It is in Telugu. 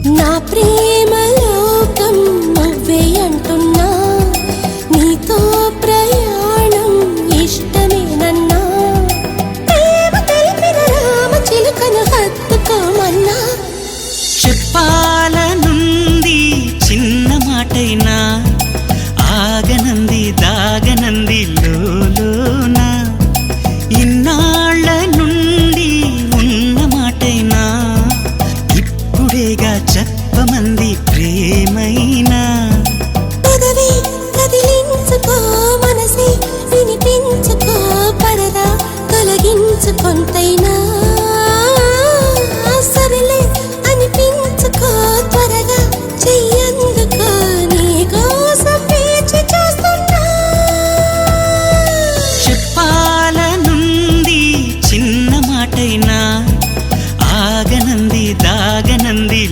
నా ప్రేమ లోకం నువ్వే అంటున్నా, నీతో ప్రయాణం ఇష్టమేనన్నా, ప్రేమ తెలిపిన రామ చిలుకను హత్తుకోమన్నా. చెప్పాలనుంది చిన్న మాటైనా, ఆగనంది దాగనంది లోలోన, ఇన్నాళ్ళ నుండి ఉన్న మాటైనా, ఇప్పుడేగా చెప్పమంది ప్రేమైనా. పెదవి కదిలించుకో, మనసే వినిపించుకో, పరదా తొలగించు కొంతైనా.